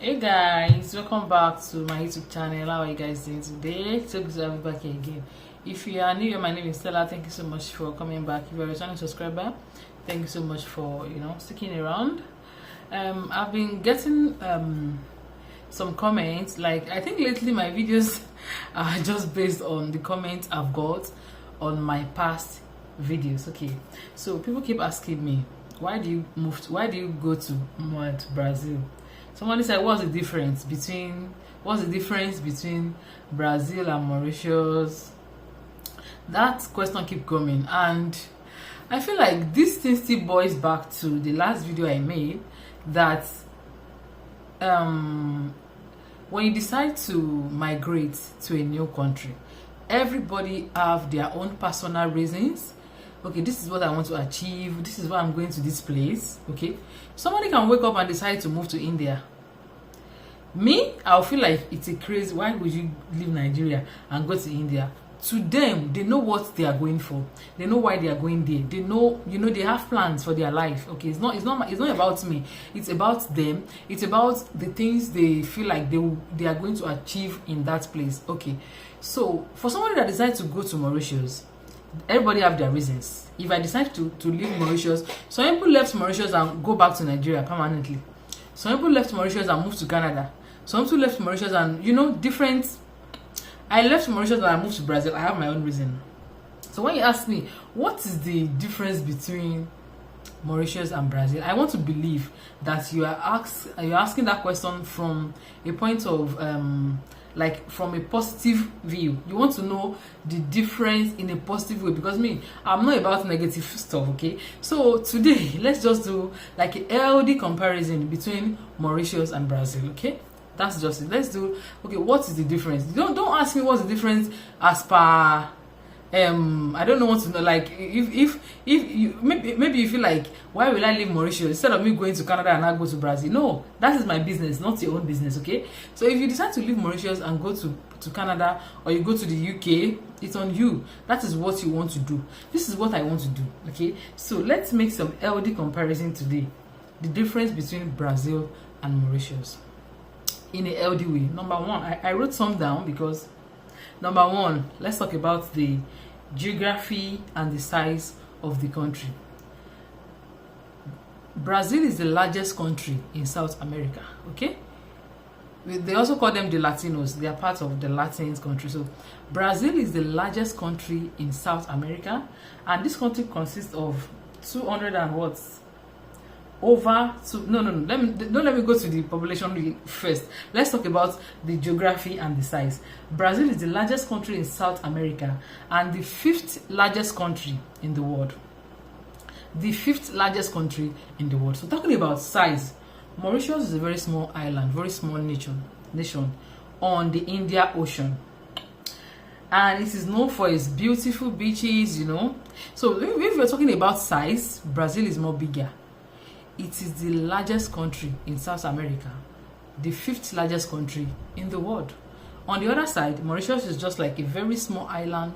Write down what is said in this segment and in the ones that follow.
Hey guys, welcome back to my YouTube channel. How are you guys doing today? So good to have you back here again. If you are new, my name is Stella. Thank you so much for coming back. If you're a returning subscriber, thank you so much for sticking around. I've been getting some comments. Like, I think lately my videos are just based on the comments I've got on my past videos. Okay, so people keep asking me, why do you go to Brazil? Somebody said, what's the difference between Brazil and Mauritius? That question keep coming, and I feel like this thing still boils back to the last video I made, that when you decide to migrate to a new country, everybody have their own personal reasons. Okay, this is what I want to achieve, this is why I'm going to this place. Okay, somebody can wake up and decide to move to India. Me, I'll feel like it's a crazy. Why would you leave Nigeria and go to India? To them, they know what they are going for. They know why they are going there. They know, they have plans for their life. Okay, it's not about me. It's about them. It's about the things they feel like they are going to achieve in that place. Okay, so for somebody that decides to go to Mauritius, everybody have their reasons. If I decide to leave Mauritius, some people left Mauritius and go back to Nigeria permanently. Some people left Mauritius and moved to Canada. Some people left Mauritius and different. I left Mauritius and I moved to Brazil. I have my own reason. So when you ask me what is the difference between Mauritius and Brazil, I want to believe that you're asking that question from a point of like from a positive view. You want to know the difference in a positive way, because I'm not about negative stuff. Okay, so today let's just do like a healthy comparison between Mauritius and Brazil. Okay, that's just it. Let's do. Okay, what is the difference? Don't ask me what's the difference as per I don't know what to know. Like, if you maybe you feel like, why will I leave Mauritius instead of me going to Canada and I go to Brazil? No, that is my business, not your own business. Okay, so if you decide to leave Mauritius and go to Canada, or you go to the UK, it's on you. That is what you want to do. This is what I want to do. Okay, so let's make some healthy comparison today. The difference between Brazil and Mauritius in a healthy way. Number one, I wrote some down because number one, let's talk about the geography and the size of the country. Brazil is the largest country in South America. Okay, they also call them the Latinos. They are part of the Latin country. So Brazil is the largest country in South America, and this country consists of 200 and what? Let me go to the population first. Let's talk about the geography and the size. Brazil is the largest country in South America and the 5th largest country in the world. The 5th largest country in the world. So talking about size, Mauritius is a very small island, very small nation on the Indian Ocean, and it is known for its beautiful beaches. So if you're talking about size, Brazil is more bigger. It is the largest country in South America, the 5th largest country in the world. On the other side, Mauritius is just like a very small island,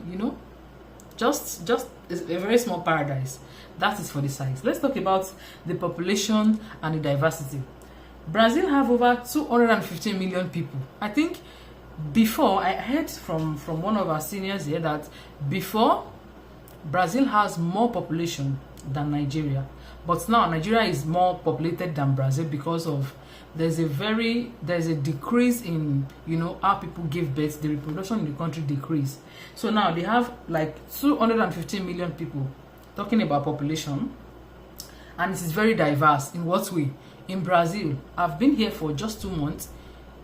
just a very small paradise. That is for the size. Let's talk about the population and the diversity. Brazil have over 215 million people. I think before, I heard from one of our seniors here that before, Brazil has more population than Nigeria. But now Nigeria is more populated than Brazil because of there's a decrease in how people give birth. The reproduction in the country decrease. So now they have like 215 million people. Talking about population, and it is very diverse. In what way? In Brazil, I've been here for just 2 months.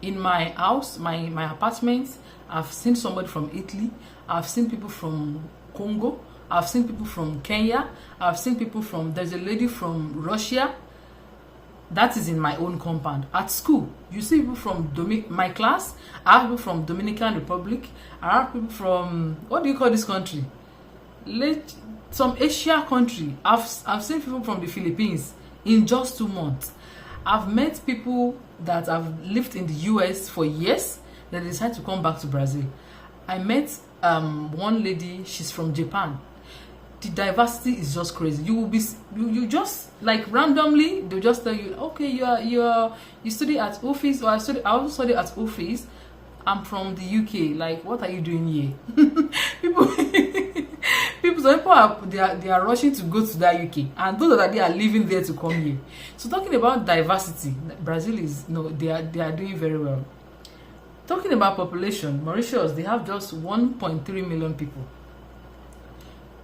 In my house, my apartment, I've seen somebody from Italy. I've seen people from Congo. I've seen people from Kenya. I've seen people there's a lady from Russia. That is in my own compound. At school, you see people from my class. I have people from Dominican Republic. I have people from, what do you call this country? Some Asia country. I've seen people from the Philippines in just 2 months. I've met people that have lived in the US for years that decide to come back to Brazil. I met one lady, she's from Japan. the diversity is just crazy. You will be you just like randomly they'll just tell you, okay, you study at office, or I also study at office. I'm from the UK. Like, what are you doing here? people some people they are rushing to go to that UK, and those that they are living there to come here. So talking about diversity, Brazil is they are doing very well. Talking about population, Mauritius, they have just 1.3 million people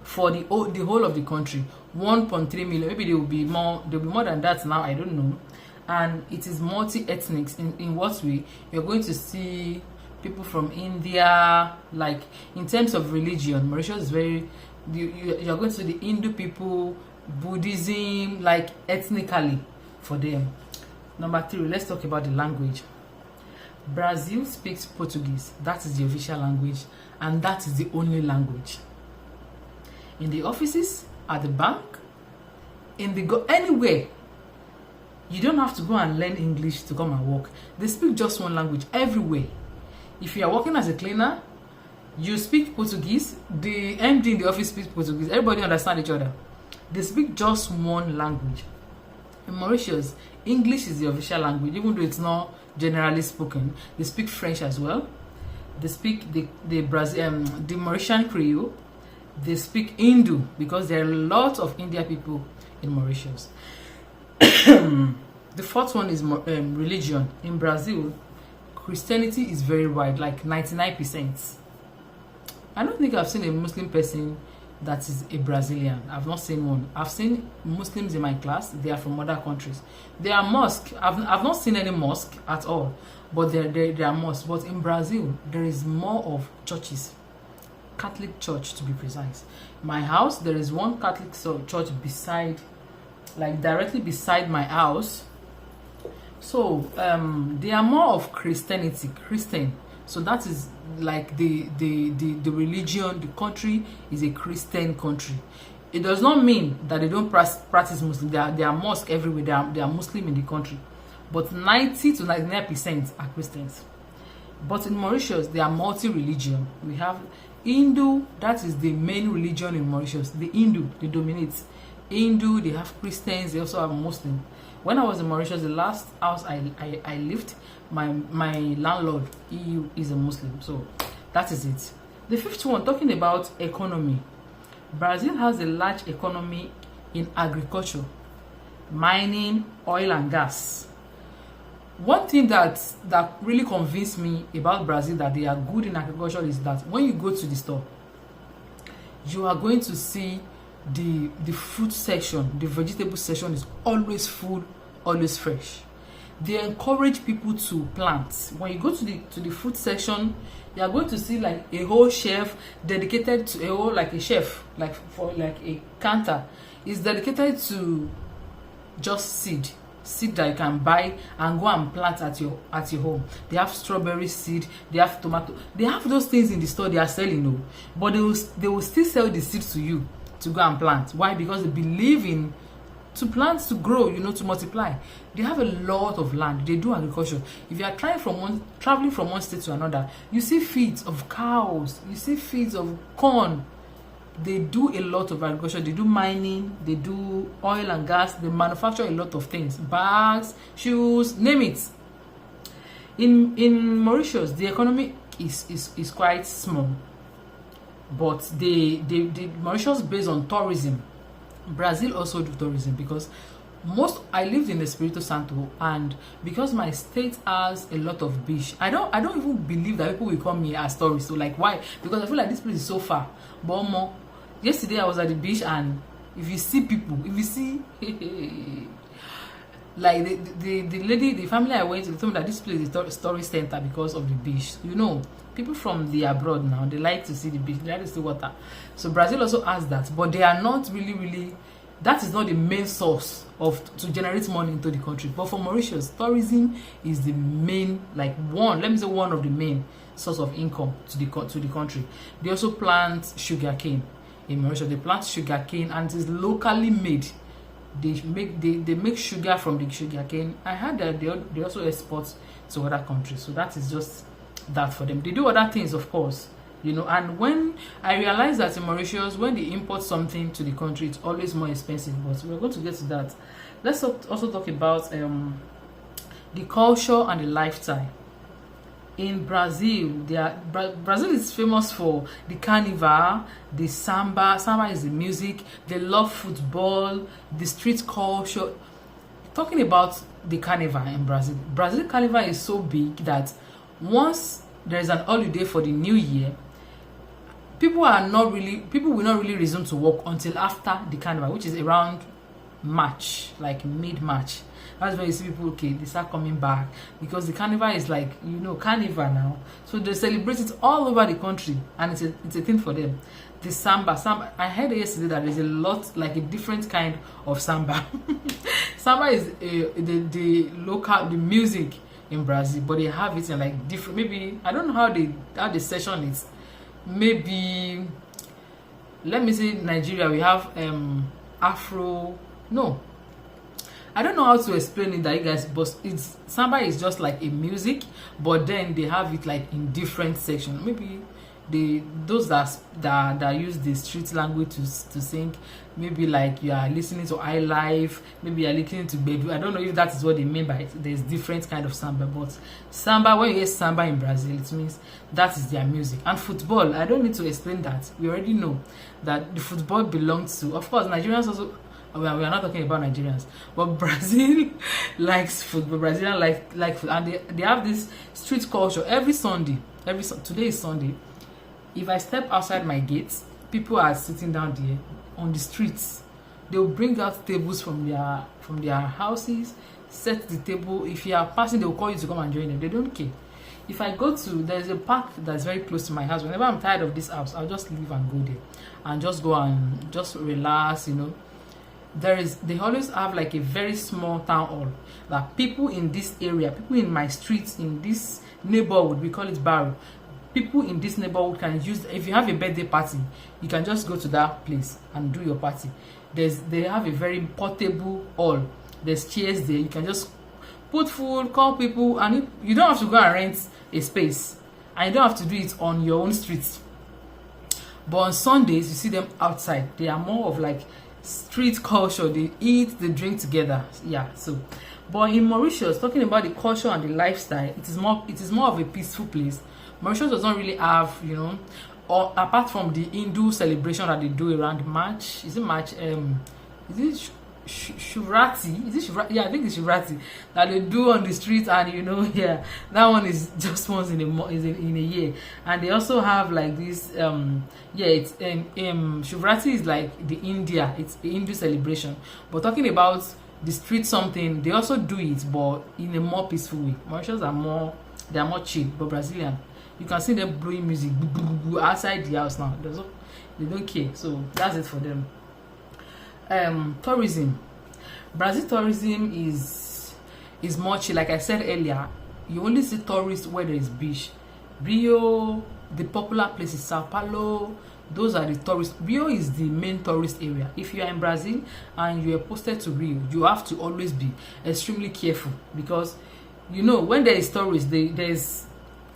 for the whole of the country. 1.3 million. Maybe there will be more than that now, I don't know. And it is multi-ethnic. In what way? You're going to see people from India. Like, in terms of religion, Mauritius is very, you're going to see the Hindu people, Buddhism, like ethnically for them. Number 3, let's talk about the language. Brazil speaks Portuguese. That is the official language, and that is the only language. In the offices, at the bank, anywhere, you don't have to go and learn English to come and work. They speak just one language everywhere. If you are working as a cleaner, you speak Portuguese. The MD in the office speaks Portuguese. Everybody understands each other. They speak just one language. In Mauritius, English is the official language, even though it's not generally spoken. They speak French as well. They speak the Mauritian Creole. They speak Hindu, because there are a lot of Indian people in Mauritius. The fourth one is religion. In Brazil, Christianity is very wide, like 99%. I don't think I've seen a Muslim person that is a Brazilian. I've not seen one. I've seen Muslims in my class. They are from other countries. There are mosques. I've not seen any mosque at all, but there are mosques. But in Brazil, there is more of churches. Catholic church, to be precise. My house, there is one Catholic church beside, like directly beside my house. So they are more of Christian. So that is like the religion. The country is a Christian country. It does not mean that they don't practice Muslim. There are mosques everywhere. There are Muslim in the country, but 90 to 99% are Christians. But in Mauritius, they are multi-religion. We have Hindu. That is the main religion in Mauritius. The Hindu, they dominate. Hindu, they have Christians, they also have Muslim. When I was in Mauritius, the last house I lived, my landlord, he is a Muslim. So that is it. The fifth one, talking about economy. Brazil has a large economy in agriculture, mining, oil and gas. One thing that really convinced me about Brazil that they are good in agriculture is that when you go to the store, you are going to see the fruit section, the vegetable section is always full, always fresh. They encourage people to plant. When you go to the fruit section, you are going to see like a whole shelf dedicated to a whole, like a shelf, like for like a counter is dedicated to just seed that you can buy and go and plant at your home. They have strawberry seed, they have tomato, they have those things in the store they are selling, no, but they will still sell the seeds to you to go and plant. Why? Because they believe in to plant to grow, to multiply. They have a lot of land. They do agriculture. If you are traveling from one state to another, you see fields of cows, you see fields of corn. They do a lot of agriculture. They do mining, they do oil and gas, they manufacture a lot of things, bags, shoes, name it. In Mauritius, the economy is quite small, but the Mauritius based on tourism. Brazil also do tourism, because I lived in Espírito Santo, and because my state has a lot of beach, I don't even believe that people will come here as tourists. So like, why? Because I feel like this place is so far. But yesterday I was at the beach, and if you see people, like the lady, the family I went to, they told me that this place is a tourist center because of the beach. People from the abroad now, they like to see the beach, they like to see water. So Brazil also has that, but they are not really, that is not the main source to generate money into the country. But for Mauritius, tourism is the main, one of the main source of income to the country. They also plant sugarcane in Mauritius. They plant sugarcane, and it is locally made. They make sugar from the sugarcane. I heard that they also export to other countries. So that is just that for them. They do other things, of course. you know. And when I realized that in Mauritius, when they import something to the country, it's always more expensive, but we're going to get to that. Let's also talk about the culture and the lifestyle. In Brazil, Brazil is famous for the carnival, the samba. Samba is the music. They love football, the street culture. Talking about the carnival in Brazil carnival is so big that once there is an holiday for the new year, people will not really resume to work until after the carnival, which is around March, like mid-March. That's when you see people, okay, they start coming back, because the carnival is like, you know, carnival now. So they celebrate it all over the country, and it's a thing for them. The samba, I heard yesterday that there's a lot, like a different kind of samba. Samba is the local, the music in Brazil, but they have it in like different, maybe, I don't know how the session is. Maybe, let me say Nigeria, we have Afro, no, I don't know how to explain it that you guys, but it's samba is just like a music, but then they have it like in different sections. Maybe those that use the street language to sing, maybe like you are listening to high life, maybe you are listening to baby. I don't know if that is what they mean by it. There's different kind of samba, but samba, when you hear samba in Brazil, it means that is their music. And football, I don't need to explain that. We already know that the football belongs to, of course, Nigerians also. We are not talking about Nigerians, but Brazil likes football. Brazilian like food, and they have this street culture every Sunday. Today is Sunday. If I step outside my gates, people are sitting down there on the streets. They will bring out tables from their houses, set the table. If you are passing, they will call you to come and join them. They don't care. If I go to, there's a park that's very close to my house. Whenever I'm tired of this house, I'll just leave and go there and just go and just relax, you know. They always have like a very small town hall that people in this area, people in my streets, in this neighborhood, we call it Barrow, people in this neighborhood can use. If you have a birthday party, you can just go to that place and do your party. They have a very portable hall. There's chairs there, you can just put food, call people, and you don't have to go and rent a space, and you don't have to do it on your own streets. But on Sundays, you see them outside. They are more of like street culture. They eat, they drink together. Yeah. So, but in Mauritius, talking about the culture and the lifestyle, it is more of a peaceful place. Mauritius does not really have, you know, or apart from the Hindu celebration that they do around March. Is it March? Is it Shivratri? Is it Shivratri? Yeah, I think it's Shivratri that they do on the street, and you know, yeah, that one is just once in a year. And they also have like this, yeah, it's Shivratri is like it's the Hindu celebration. But talking about the street something, they also do it, but in a more peaceful way. Mauritians are more chill, but Brazilian, you can see them blowing music outside the house now. They don't care. So that's it for them. Tourism. Brazil tourism is more chill. Like I said earlier, you only see tourists where there is beach. Rio, the popular place is Sao Paulo. Those are the tourists. Rio is the main tourist area. If you are in Brazil and you are posted to Rio, you have to always be extremely careful, because you know when there is tourists, there's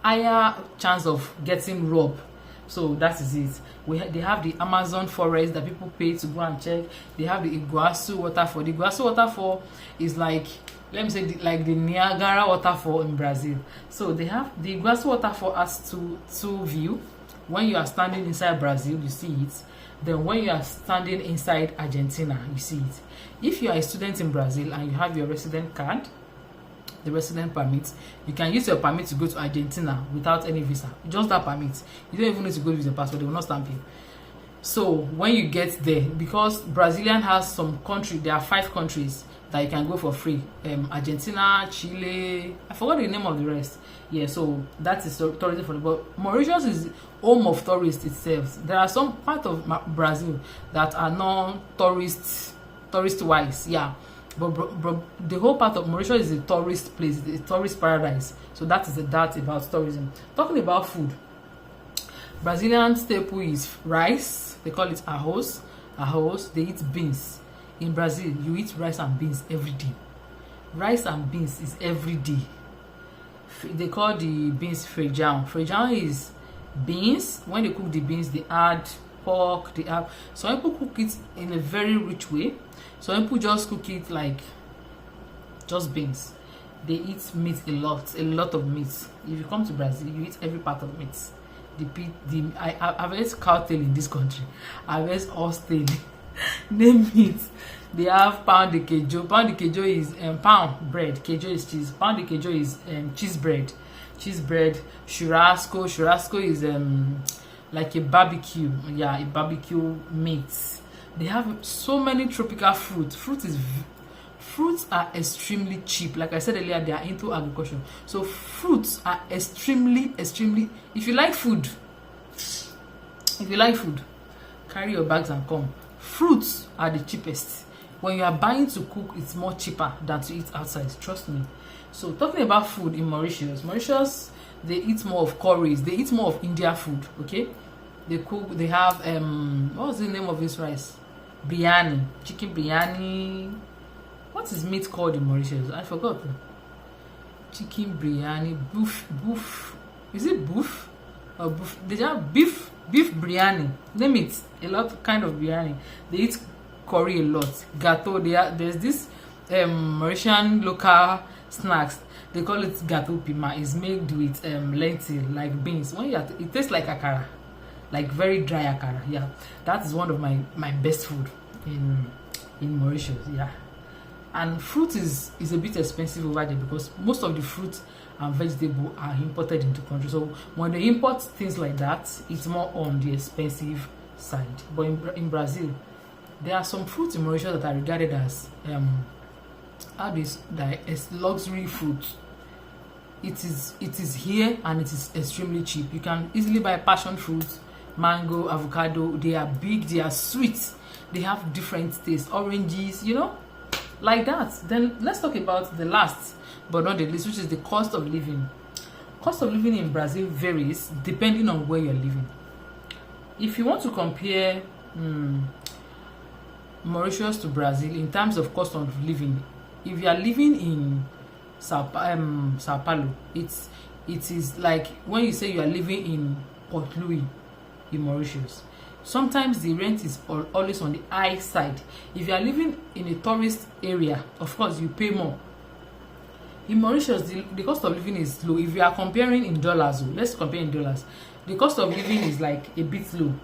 higher chance of getting robbed. So that is it. They have the Amazon forest that people pay to go and check. They have the Iguazu waterfall. The Iguazu waterfall is like, let me say, like the Niagara waterfall in Brazil. So they have the Iguazu waterfall has two view. When you are standing inside Brazil, you see it. Then when you are standing inside Argentina, you see it. If you are a student in Brazil and you have your resident card, the resident permit, you can use your permit to go to Argentina without any visa. Just that permit. You don't even need to go with your passport. They will not stamp you. So when you get there, because Brazilian has some country, there are 5 countries that you can go for free. Argentina, Chile, I forgot the name of the rest. Yeah, so that is tourism for the, but Mauritius is home of tourists itself. There are some part of Brazil that are non-tourist wise, yeah. But the whole part of Mauritius is a tourist place, a tourist paradise. So that is that about tourism. Talking about food, Brazilian staple is rice. They call it arroz. They eat beans. In Brazil, you eat rice and beans every day. Rice and beans is every day. They call the beans feijão. Feijão is beans. When they cook the beans, they add pork, they have, some people cook it in a very rich way, some people just cook it like just beans. They eat meat a lot of meat. If you come to Brazil, you eat every part of meat. I've ate cow tail in this country, I've ate horse tail. Name it. They have pound de queijo. Pound de queijo is pound bread, queijo is cheese. Pound de queijo is cheese bread. Churrasco is like a barbecue, yeah, a barbecue meat. They have so many tropical fruits. Fruits are extremely cheap. Like I said earlier, they are into agriculture, so fruits are extremely. If you like food, carry your bags and come. Fruits are the cheapest. When you are buying to cook, it's more cheaper than to eat outside, trust me. So talking about food in Mauritius, they eat more of curries, they eat more of India food. Okay, they have what's the name of this rice? Biryani, chicken biryani. What is meat called in Mauritius? I forgot. Chicken biryani, boof. Is it boof or boof? They have beef biryani. Name it. A lot kind of biryani. They eat curry a lot. Gateau. There's this Mauritian local snacks. They call it gateau pima. It's made with lentil, like beans. It tastes like akara, like very dry akara. Yeah, that is one of my best food in Mauritius. Yeah. And fruit is a bit expensive over there because most of the fruit and vegetable are imported into country. So when they import things like that, it's more on the expensive side. But in Brazil, there are some fruits in Mauritius that are regarded as luxury fruit. It is here and it is extremely cheap. You can easily buy passion fruit, mango, avocado. They are big, they are sweet, they have different tastes, oranges, like that. Then let's talk about the last but not the least, which is the cost of living. Cost of living in Brazil varies depending on where you're living. If you want to compare Mauritius to Brazil in terms of cost of living, if you are living in Sao Paulo, it is like when you say you are living in Port Louis in Mauritius. Sometimes the rent is always on the high side. If you are living in a tourist area, of course you pay more. In Mauritius, the cost of living is low. If you are comparing in dollars, let's compare in dollars. The cost of living is like a bit low,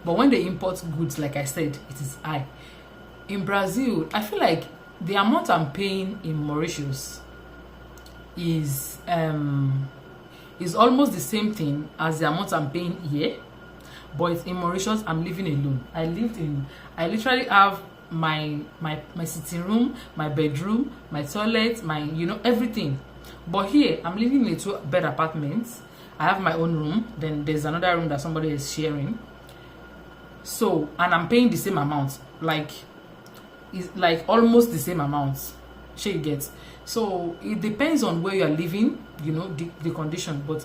but when they import goods, like I said, it is high. In Brazil, I feel like the amount I'm paying in Mauritius is almost the same thing as the amount I'm paying here. But in Mauritius, I'm living alone. I literally have my sitting room, my bedroom, my toilet, my everything. But here, I'm living in a 2-bed apartment. I have my own room. Then there's another room that somebody is sharing. So, and I'm paying the same amount. It's like almost the same amount. You get. So it depends on where you are living. The condition. But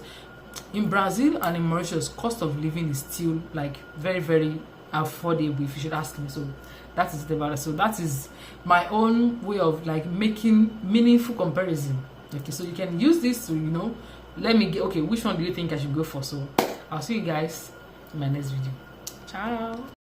in Brazil and in Mauritius, cost of living is still like very, very affordable, if you should ask me. So that is the value. So that is my own way of like making meaningful comparison. Okay, so you can use this to let me get, okay, which one do you think I should go for? So I'll see you guys in my next video. Ciao.